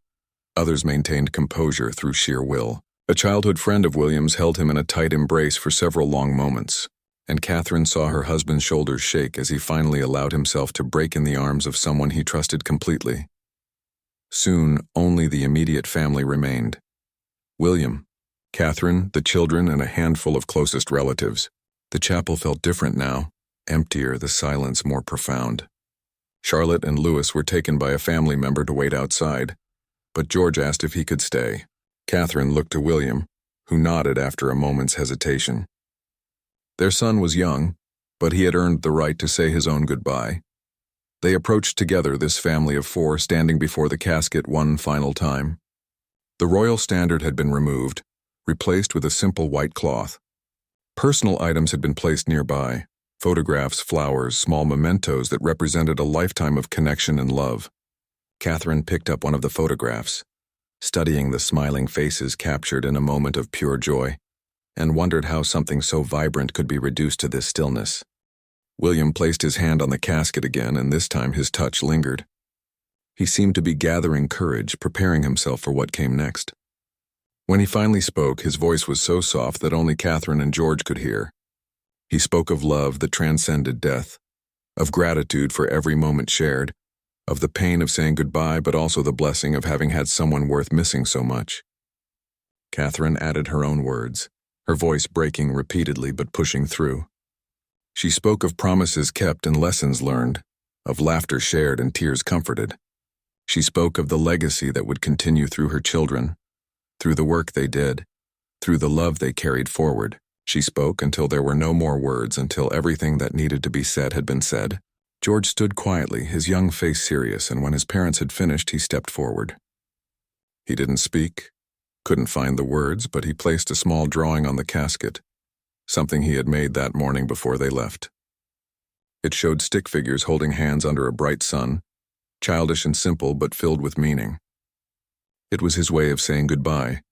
others maintained composure through sheer will. A childhood friend of William's held him in a tight embrace for several long moments, and Catherine saw her husband's shoulders shake as he finally allowed himself to break in the arms of someone he trusted completely. Soon, only the immediate family remained. William, Catherine, the children, and a handful of closest relatives. The chapel felt different now, emptier, the silence more profound. Charlotte and Louis were taken by a family member to wait outside, but George asked if he could stay. Catherine looked to William, who nodded after a moment's hesitation. Their son was young, but he had earned the right to say his own goodbye. They approached together, this family of four, standing before the casket one final time. The royal standard had been removed, replaced with a simple white cloth. Personal items had been placed nearby: photographs, flowers, small mementos that represented a lifetime of connection and love. Catherine picked up one of the photographs, studying the smiling faces captured in a moment of pure joy, and wondered how something so vibrant could be reduced to this stillness. William placed his hand on the casket again, and this time his touch lingered. He seemed to be gathering courage, preparing himself for what came next. When he finally spoke, his voice was so soft that only Catherine and George could hear. He spoke of love that transcended death, of gratitude for every moment shared, of the pain of saying goodbye, but also the blessing of having had someone worth missing so much. Catherine added her own words, her voice breaking repeatedly but pushing through. She spoke of promises kept and lessons learned, of laughter shared and tears comforted. She spoke of the legacy that would continue through her children, through the work they did, through the love they carried forward. She spoke until there were no more words, until everything that needed to be said had been said. George stood quietly, his young face serious, and when his parents had finished, he stepped forward. He didn't speak, couldn't find the words, but he placed a small drawing on the casket, something he had made that morning before they left. It showed stick figures holding hands under a bright sun, childish and simple but filled with meaning. It was his way of saying goodbye,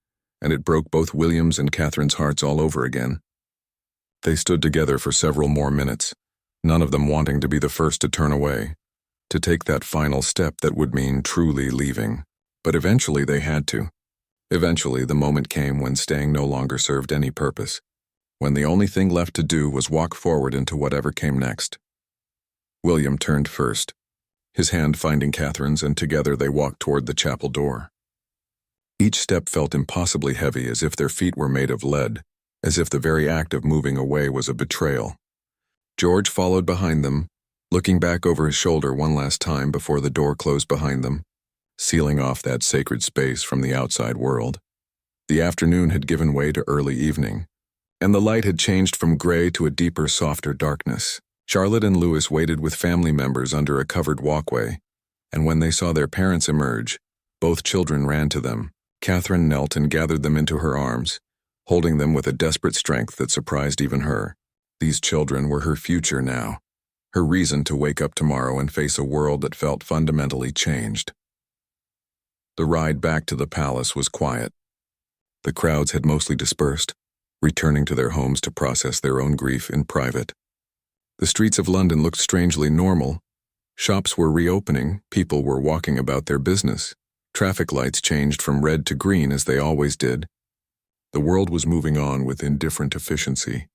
and it broke both William's and Catherine's hearts all over again. They stood together for several more minutes, none of them wanting to be the first to turn away, to take that final step that would mean truly leaving. But eventually they had to. Eventually the moment came when staying no longer served any purpose, when the only thing left to do was walk forward into whatever came next. William turned first, his hand finding Catherine's, and together they walked toward the chapel door. Each step felt impossibly heavy, as if their feet were made of lead, as if the very act of moving away was a betrayal. George followed behind them, looking back over his shoulder one last time before the door closed behind them, sealing off that sacred space from the outside world. The afternoon had given way to early evening, and the light had changed from gray to a deeper, softer darkness. Charlotte and Louis waited with family members under a covered walkway, and when they saw their parents emerge, both children ran to them. Catherine knelt and gathered them into her arms, holding them with a desperate strength that surprised even her. These children were her future now, her reason to wake up tomorrow and face a world that felt fundamentally changed. The ride back to the palace was quiet. The crowds had mostly dispersed, returning to their homes to process their own grief in private. The streets of London looked strangely normal. Shops were reopening, people were walking about their business. Traffic lights changed from red to green as they always did. The world was moving on with indifferent efficiency,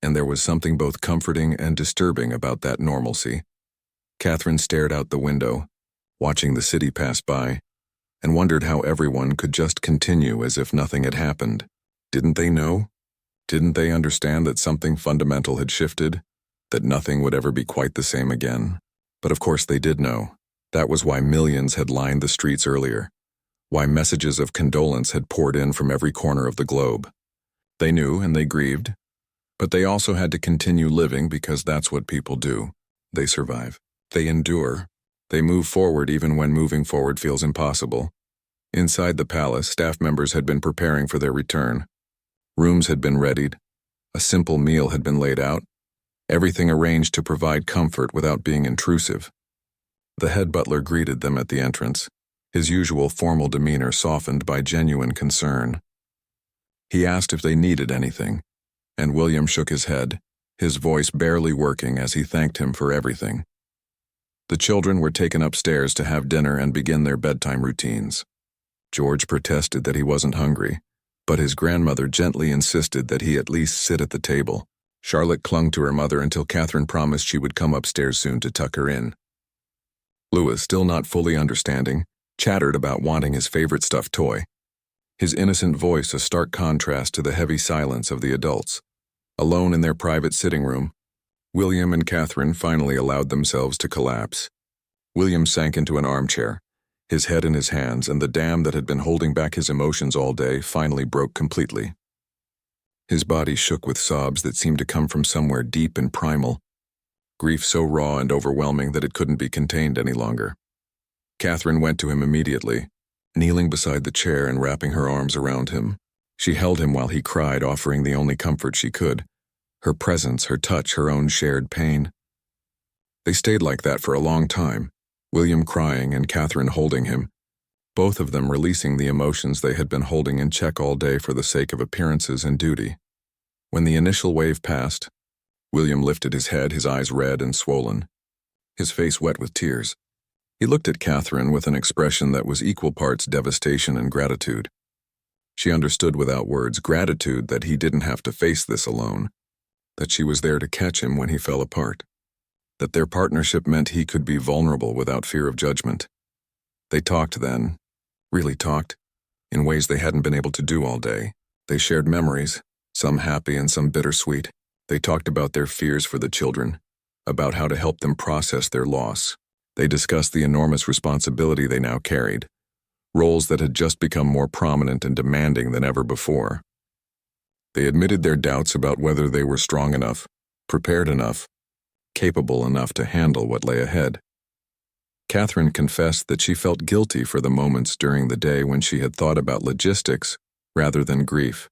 and there was something both comforting and disturbing about that normalcy. Catherine stared out the window, watching the city pass by, and wondered how everyone could just continue as if nothing had happened. Didn't they know? Didn't they understand that something fundamental had shifted, that nothing would ever be quite the same again? But of course they did know. That was why millions had lined the streets earlier, why messages of condolence had poured in from every corner of the globe. They knew and they grieved, but they also had to continue living because that's what people do. They survive. They endure. They move forward even when moving forward feels impossible. Inside the palace, staff members had been preparing for their return. Rooms had been readied. A simple meal had been laid out. Everything arranged to provide comfort without being intrusive. The head butler greeted them at the entrance, his usual formal demeanor softened by genuine concern. He asked if they needed anything, and William shook his head, his voice barely working as he thanked him for everything. The children were taken upstairs to have dinner and begin their bedtime routines. George protested that he wasn't hungry, but his grandmother gently insisted that he at least sit at the table. Charlotte clung to her mother until Catherine promised she would come upstairs soon to tuck her in. Louis, still not fully understanding, chattered about wanting his favorite stuffed toy, his innocent voice a stark contrast to the heavy silence of the adults. Alone in their private sitting room, William and Catherine finally allowed themselves to collapse. William sank into an armchair, his head in his hands, and the dam that had been holding back his emotions all day finally broke completely. His body shook with sobs that seemed to come from somewhere deep and primal, grief so raw and overwhelming that it couldn't be contained any longer. Catherine went to him immediately, kneeling beside the chair and wrapping her arms around him. She held him while he cried, offering the only comfort she could, her presence, her touch, her own shared pain. They stayed like that for a long time, William crying and Catherine holding him, both of them releasing the emotions they had been holding in check all day for the sake of appearances and duty. When the initial wave passed, William lifted his head, his eyes red and swollen, his face wet with tears. He looked at Catherine with an expression that was equal parts devastation and gratitude. She understood without words, gratitude that he didn't have to face this alone, that she was there to catch him when he fell apart, that their partnership meant he could be vulnerable without fear of judgment. They talked then, really talked, in ways they hadn't been able to do all day. They shared memories, some happy and some bittersweet. They talked about their fears for the children, about how to help them process their loss. They discussed the enormous responsibility they now carried, roles that had just become more prominent and demanding than ever before. They admitted their doubts about whether they were strong enough, prepared enough, capable enough to handle what lay ahead. Catherine confessed that she felt guilty for the moments during the day when she had thought about logistics rather than grief,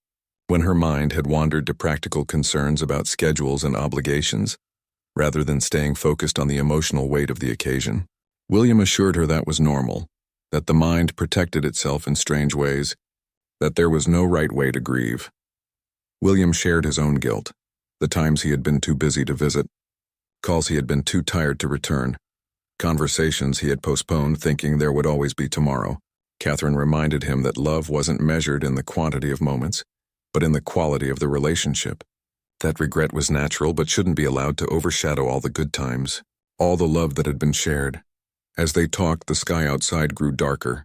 when her mind had wandered to practical concerns about schedules and obligations, rather than staying focused on the emotional weight of the occasion. William assured her that was normal, that the mind protected itself in strange ways, that there was no right way to grieve. William shared his own guilt, the times he had been too busy to visit, calls he had been too tired to return, conversations he had postponed thinking there would always be tomorrow. Catherine reminded him that love wasn't measured in the quantity of moments, but in the quality of the relationship. That regret was natural but shouldn't be allowed to overshadow all the good times, all the love that had been shared. As they talked, the sky outside grew darker,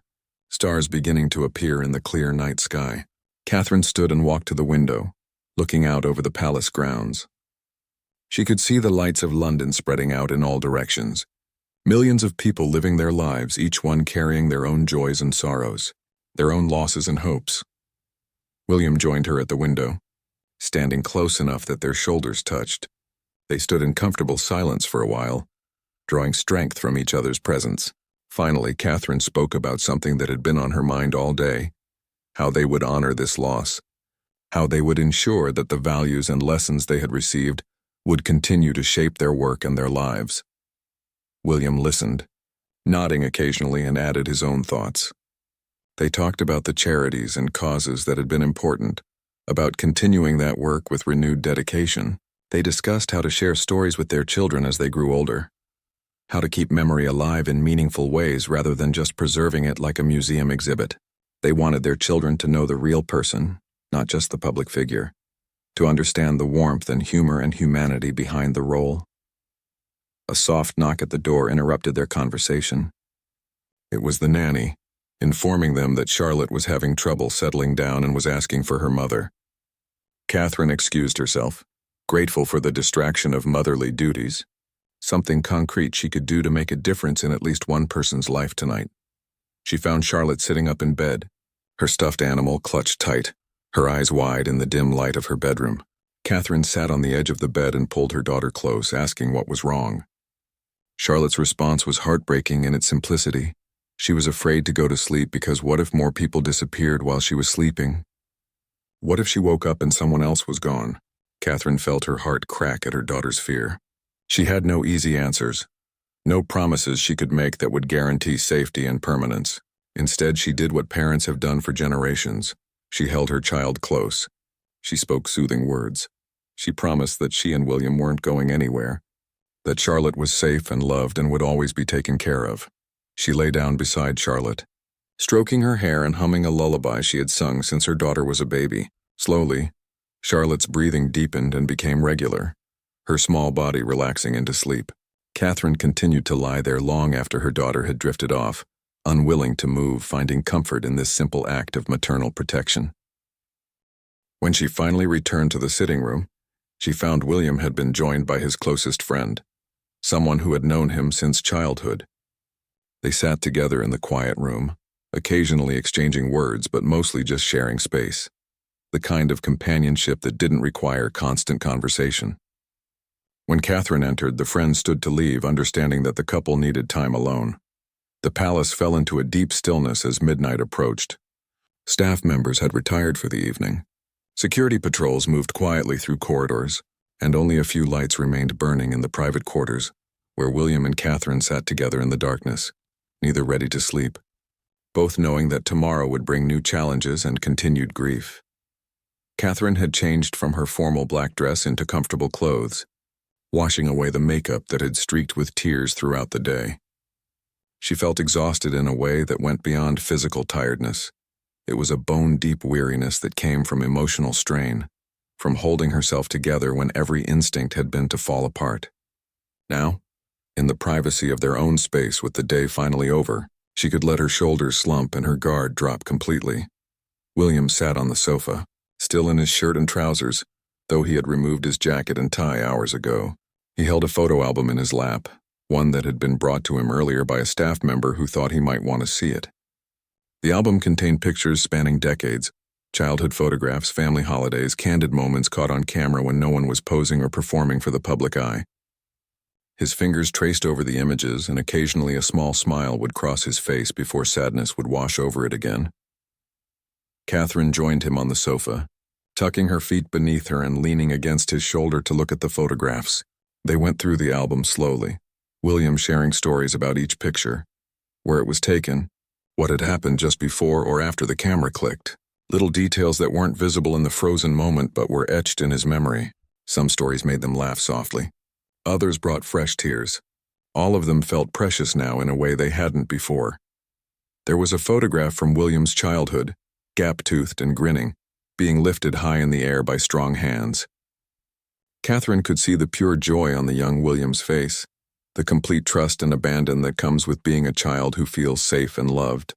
stars beginning to appear in the clear night sky. Catherine stood and walked to the window, looking out over the palace grounds. She could see the lights of London spreading out in all directions, millions of people living their lives, each one carrying their own joys and sorrows, their own losses and hopes. William joined her at the window, standing close enough that their shoulders touched. They stood in comfortable silence for a while, drawing strength from each other's presence. Finally, Catherine spoke about something that had been on her mind all day, how they would honor this loss, how they would ensure that the values and lessons they had received would continue to shape their work and their lives. William listened, nodding occasionally, and added his own thoughts. They talked about the charities and causes that had been important, about continuing that work with renewed dedication. They discussed how to share stories with their children as they grew older, how to keep memory alive in meaningful ways rather than just preserving it like a museum exhibit. They wanted their children to know the real person, not just the public figure, to understand the warmth and humor and humanity behind the role. A soft knock at the door interrupted their conversation. It was the nanny, informing them that Charlotte was having trouble settling down and was asking for her mother. Catherine excused herself, grateful for the distraction of motherly duties, something concrete she could do to make a difference in at least one person's life tonight. She found Charlotte sitting up in bed, her stuffed animal clutched tight, her eyes wide in the dim light of her bedroom. Catherine sat on the edge of the bed and pulled her daughter close, asking what was wrong. Charlotte's response was heartbreaking in its simplicity. She was afraid to go to sleep because what if more people disappeared while she was sleeping? What if she woke up and someone else was gone? Catherine felt her heart crack at her daughter's fear. She had no easy answers, no promises she could make that would guarantee safety and permanence. Instead, she did what parents have done for generations. She held her child close. She spoke soothing words. She promised that she and William weren't going anywhere, that Charlotte was safe and loved and would always be taken care of. She lay down beside Charlotte, stroking her hair and humming a lullaby she had sung since her daughter was a baby. Slowly, Charlotte's breathing deepened and became regular, her small body relaxing into sleep. Catherine continued to lie there long after her daughter had drifted off, unwilling to move, finding comfort in this simple act of maternal protection. When she finally returned to the sitting room, she found William had been joined by his closest friend, someone who had known him since childhood. They sat together in the quiet room, occasionally exchanging words but mostly just sharing space, the kind of companionship that didn't require constant conversation. When Catherine entered, the friends stood to leave, understanding that the couple needed time alone. The palace fell into a deep stillness as midnight approached. Staff members had retired for the evening. Security patrols moved quietly through corridors, and only a few lights remained burning in the private quarters, where William and Catherine sat together in the darkness, neither ready to sleep, both knowing that tomorrow would bring new challenges and continued grief. Catherine had changed from her formal black dress into comfortable clothes, washing away the makeup that had streaked with tears throughout the day. She felt exhausted in a way that went beyond physical tiredness. It was a bone-deep weariness that came from emotional strain, from holding herself together when every instinct had been to fall apart. Now, in the privacy of their own space with the day finally over, she could let her shoulders slump and her guard drop completely. William sat on the sofa, still in his shirt and trousers, though he had removed his jacket and tie hours ago. He held a photo album in his lap, one that had been brought to him earlier by a staff member who thought he might want to see it. The album contained pictures spanning decades, childhood photographs, family holidays, candid moments caught on camera when no one was posing or performing for the public eye. His fingers traced over the images, and occasionally a small smile would cross his face before sadness would wash over it again. Catherine joined him on the sofa, tucking her feet beneath her and leaning against his shoulder to look at the photographs. They went through the album slowly, William sharing stories about each picture, where it was taken, what had happened just before or after the camera clicked, little details that weren't visible in the frozen moment but were etched in his memory. Some stories made them laugh softly. Others brought fresh tears. All of them felt precious now in a way they hadn't before. There was a photograph from William's childhood, gap-toothed and grinning, being lifted high in the air by strong hands. Catherine could see the pure joy on the young William's face, the complete trust and abandon that comes with being a child who feels safe and loved.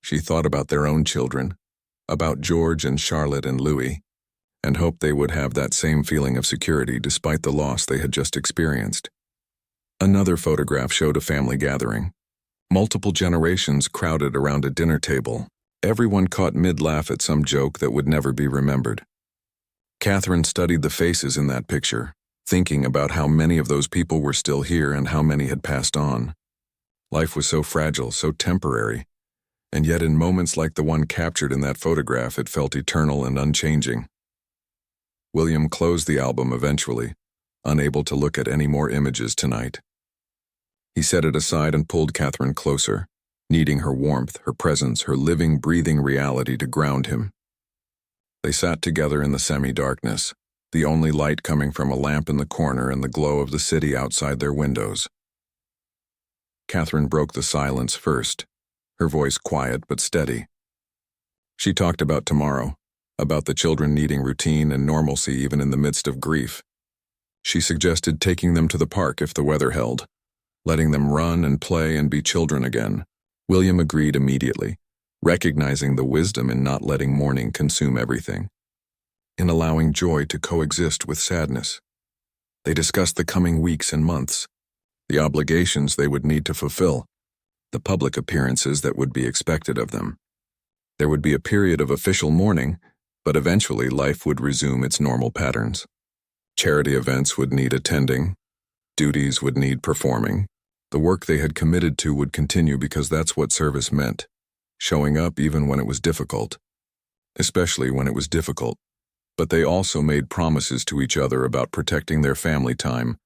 She thought about their own children, about George and Charlotte and Louis, and hoped they would have that same feeling of security despite the loss they had just experienced. Another photograph showed a family gathering. Multiple generations crowded around a dinner table, everyone caught mid-laugh at some joke that would never be remembered. Catherine studied the faces in that picture, thinking about how many of those people were still here and how many had passed on. Life was so fragile, so temporary, and yet in moments like the one captured in that photograph it felt eternal and unchanging. William closed the album eventually, unable to look at any more images tonight. He set it aside and pulled Catherine closer, needing her warmth, her presence, her living, breathing reality to ground him. They sat together in the semi-darkness, the only light coming from a lamp in the corner and the glow of the city outside their windows. Catherine broke the silence first, her voice quiet but steady. She talked about tomorrow, about the children needing routine and normalcy even in the midst of grief. She suggested taking them to the park if the weather held, letting them run and play and be children again. William agreed immediately, recognizing the wisdom in not letting mourning consume everything, in allowing joy to coexist with sadness. They discussed the coming weeks and months, the obligations they would need to fulfill, the public appearances that would be expected of them. There would be a period of official mourning, but eventually life would resume its normal patterns. Charity events would need attending, duties would need performing. The work they had committed to would continue because that's what service meant, showing up even when it was difficult, especially when it was difficult. But they also made promises to each other about protecting their family time,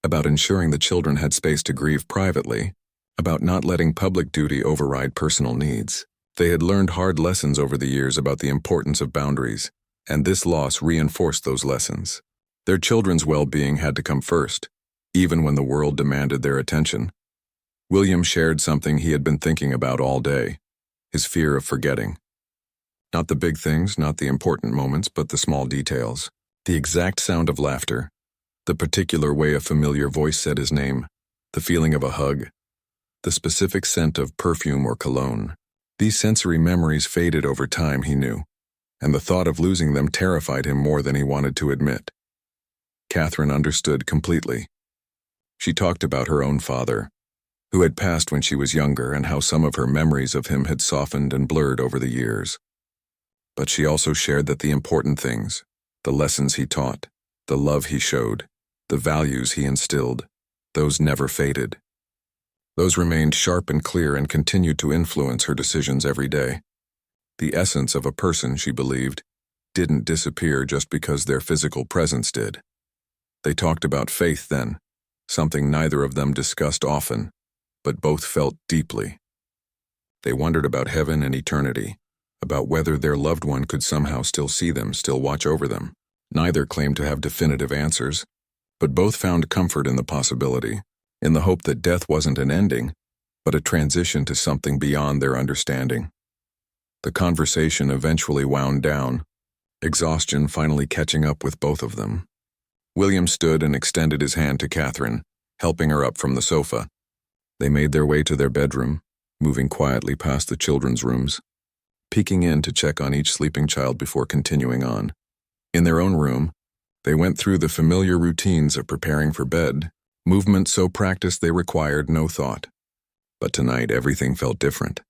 about ensuring the children had space to grieve privately, about not letting public duty override personal needs. They had learned hard lessons over the years about the importance of boundaries, and this loss reinforced those lessons. Their children's well-being had to come first, even when the world demanded their attention. William shared something he had been thinking about all day, his fear of forgetting. Not the big things, not the important moments, but the small details. The exact sound of laughter, the particular way a familiar voice said his name, the feeling of a hug, the specific scent of perfume or cologne. These sensory memories faded over time, he knew, and the thought of losing them terrified him more than he wanted to admit. Catherine understood completely. She talked about her own father, who had passed when she was younger and how some of her memories of him had softened and blurred over the years. But she also shared that the important things, the lessons he taught, the love he showed, the values he instilled, those never faded. Those remained sharp and clear and continued to influence her decisions every day. The essence of a person, she believed, didn't disappear just because their physical presence did. They talked about faith then, something neither of them discussed often, but both felt deeply. They wondered about heaven and eternity, about whether their loved one could somehow still see them, still watch over them. Neither claimed to have definitive answers, but both found comfort in the possibility, in the hope that death wasn't an ending, but a transition to something beyond their understanding. The conversation eventually wound down, exhaustion finally catching up with both of them. William stood and extended his hand to Catherine, helping her up from the sofa. They made their way to their bedroom, moving quietly past the children's rooms, peeking in to check on each sleeping child before continuing on. In their own room, they went through the familiar routines of preparing for bed, movements so practiced they required no thought. But tonight everything felt different.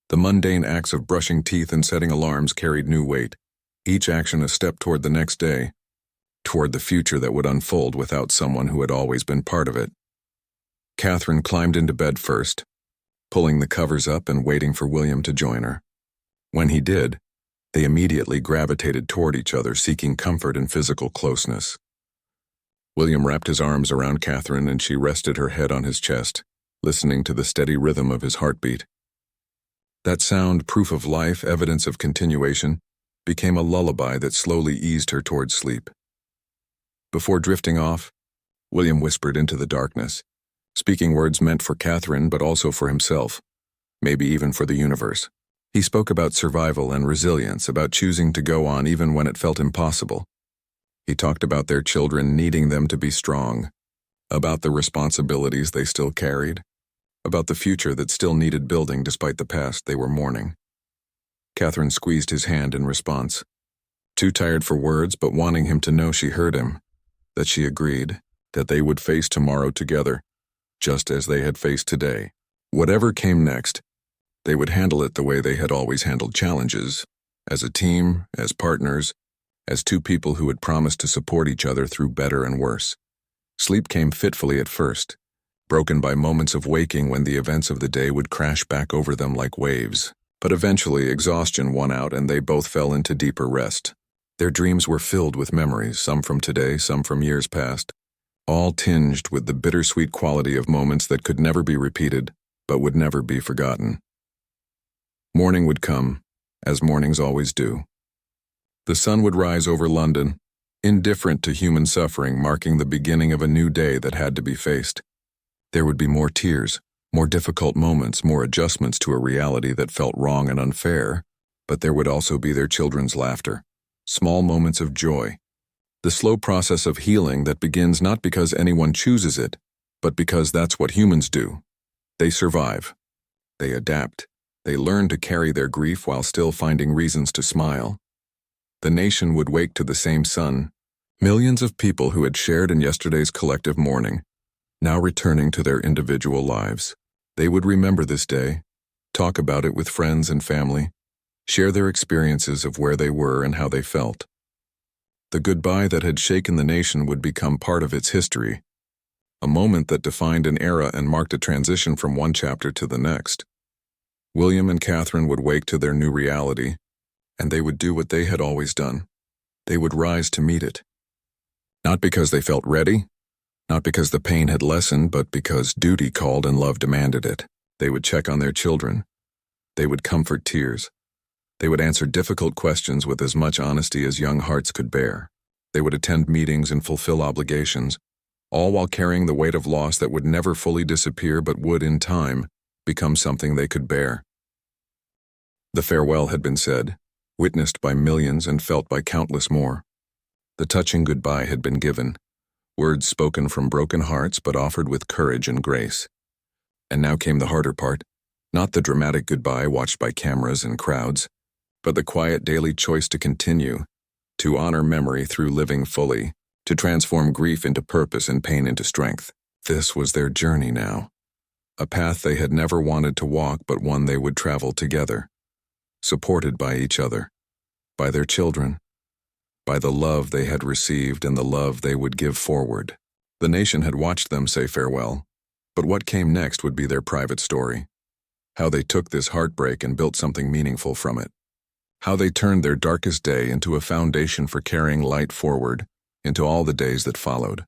The mundane acts of brushing teeth and setting alarms carried new weight, each action a step toward the next day, toward the future that would unfold without someone who had always been part of it. Catherine climbed into bed first, pulling the covers up and waiting for William to join her. When he did, they immediately gravitated toward each other, seeking comfort and physical closeness. William wrapped his arms around Catherine and she rested her head on his chest, listening to the steady rhythm of his heartbeat. That sound, proof of life, evidence of continuation, became a lullaby that slowly eased her towards sleep. Before drifting off, William whispered into the darkness, speaking words meant for Catherine but also for himself, maybe even for the universe. He spoke about survival and resilience, about choosing to go on even when it felt impossible. He talked about their children needing them to be strong, about the responsibilities they still carried, about the future that still needed building despite the past they were mourning. Catherine squeezed his hand in response, too tired for words but wanting him to know she heard him, that she agreed, that they would face tomorrow together, just as they had faced today. Whatever came next, they would handle it the way they had always handled challenges, as a team, as partners, as two people who had promised to support each other through better and worse. Sleep came fitfully at first, broken by moments of waking when the events of the day would crash back over them like waves. But eventually exhaustion won out and they both fell into deeper rest. Their dreams were filled with memories, some from today, some from years past, all tinged with the bittersweet quality of moments that could never be repeated, but would never be forgotten. Morning would come, as mornings always do. The sun would rise over London, indifferent to human suffering, marking the beginning of a new day that had to be faced. There would be more tears, more difficult moments, more adjustments to a reality that felt wrong and unfair, but there would also be their children's laughter, small moments of joy, the slow process of healing that begins not because anyone chooses it, but because that's what humans do. They survive. They adapt. They learn to carry their grief while still finding reasons to smile. The nation would wake to the same sun, millions of people who had shared in yesterday's collective mourning, now returning to their individual lives. They would remember this day, talk about it with friends and family, share their experiences of where they were and how they felt. The goodbye that had shaken the nation would become part of its history, a moment that defined an era and marked a transition from one chapter to the next. William and Catherine would wake to their new reality, and they would do what they had always done. They would rise to meet it. Not because they felt ready, not because the pain had lessened, but because duty called and love demanded it. They would check on their children. They would comfort tears. They would answer difficult questions with as much honesty as young hearts could bear. They would attend meetings and fulfill obligations, all while carrying the weight of loss that would never fully disappear but would, in time, become something they could bear. The farewell had been said, witnessed by millions and felt by countless more. The touching goodbye had been given, words spoken from broken hearts but offered with courage and grace. And now came the harder part, not the dramatic goodbye watched by cameras and crowds, but the quiet daily choice to continue, to honor memory through living fully, to transform grief into purpose and pain into strength. This was their journey now. a path they had never wanted to walk but one they would travel together, supported by each other, by their children, by the love they had received and the love they would give forward. The nation had watched them say farewell, but what came next would be their private story. How they took this heartbreak and built something meaningful from it. How they turned their darkest day into a foundation for carrying light forward into all the days that followed.